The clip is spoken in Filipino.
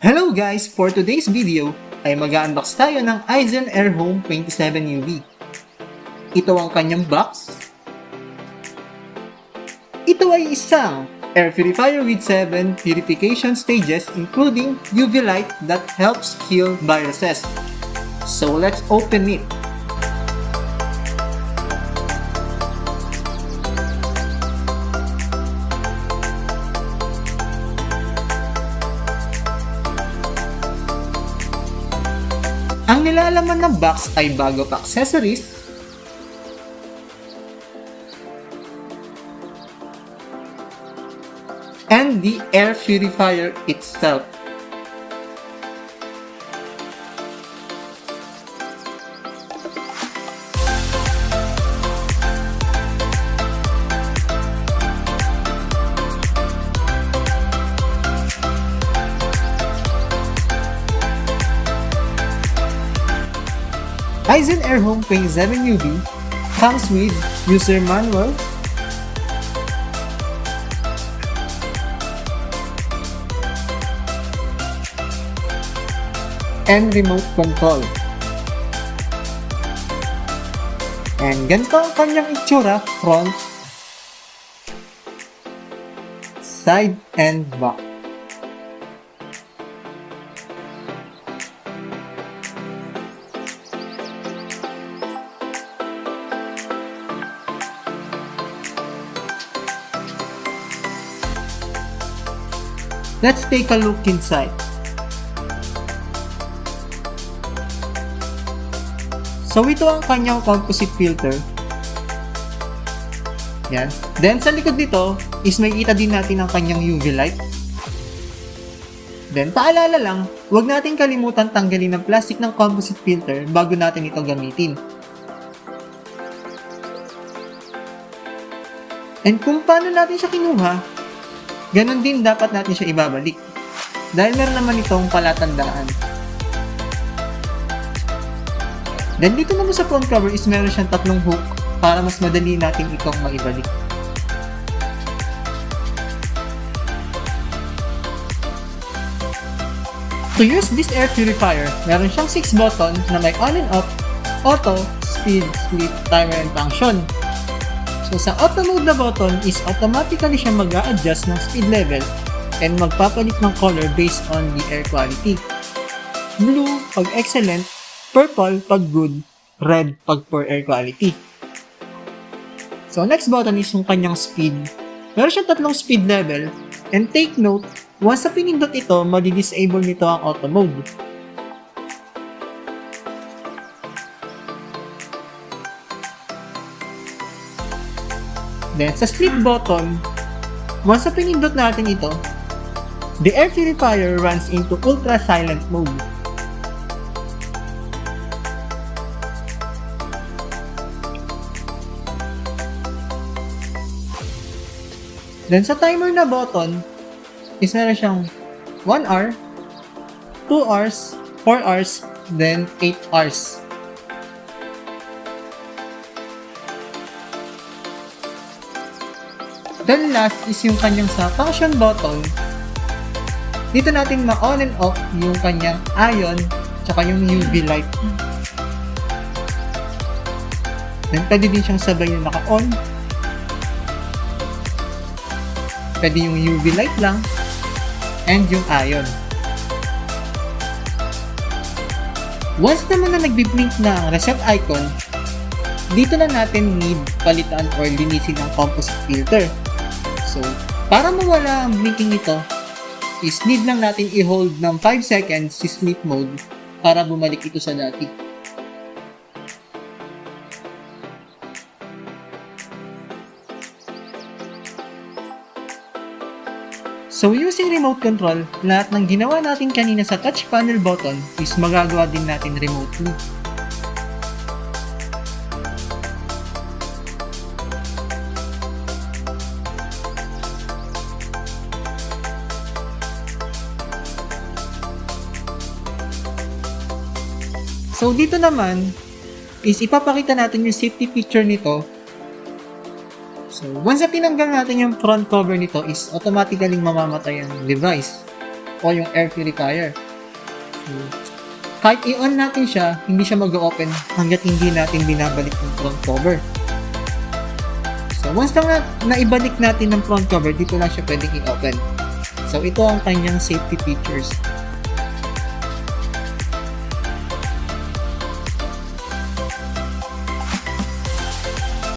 Hello guys! For today's video ay mag-unbox tayo ng Aizen Air Home 27 UV. Ito ang kanyang box. Ito ay isang air purifier with 7 purification stages including UV light that helps kill viruses. So let's open it. Ang nilalaman ng box ay bag of accessories, and the air purifier itself. Aizen Air Home 27 UV comes with user manual, and remote control. And ganito ang kanyang itsura, front, side, and back. Let's take a look inside. So ito ang kanyang composite filter. Yan. Then sa likod nito is may kita din natin ang kanyang UV light. Then paalala lang, huwag natin kalimutan tanggalin ang plastic ng composite filter bago natin ito gamitin. And kung paano natin siya kinuha, ganon din dapat natin siya ibabalik. Dahil meron naman itong palatandaan. Then dito naman sa front cover is meron siyang tatlong hook para mas madali natin itong maibalik. To use this air purifier, meron siyang 6 button na may on and off, auto, speed, sleep, timer, and function. So sa auto mode na button is automatically siya mag-a-adjust ng speed level and magpapalit ng color based on the air quality. Blue pag excellent, purple pag good, red pag poor air quality. So next button is yung kanyang speed. Meron siyang tatlong speed level, and take note, once na pinindot ito, madi-disable nito ang auto mode. Then, sa sleep button, once na pinindot natin ito, the air purifier runs into ultra silent mode. Then, sa timer na button, is meron siyang 1 hour, 2 hours, 4 hours, then 8 hours. Then last is yung kanyang sa function button. Dito natin ma-on and off yung kanyang ion tsaka yung UV light. Then pwede din siyang sabay yung naka-on. Pwede yung UV light lang and yung ion. Once naman na nagbi-blink na ang reset icon, dito na natin need palitan or linisin ang composite filter. So, para mawala ang blinking nito, is need lang natin i-hold ng 5 seconds si sleep mode para bumalik ito sa dati. So, using remote control, lahat ng ginawa natin kanina sa touch panel button is magagawa din natin remotely. So, dito naman, is ipapakita natin yung safety feature nito. So, once na tinanggal natin yung front cover nito is automatically mamamatay ang device. o yung air purifier. Kahit i-on natin siya, hindi siya mag-open hanggat hindi natin binabalik yung front cover. So, once na naibalik natin ng front cover, dito lang siya pwedeng i-open. So, ito ang kanyang safety features.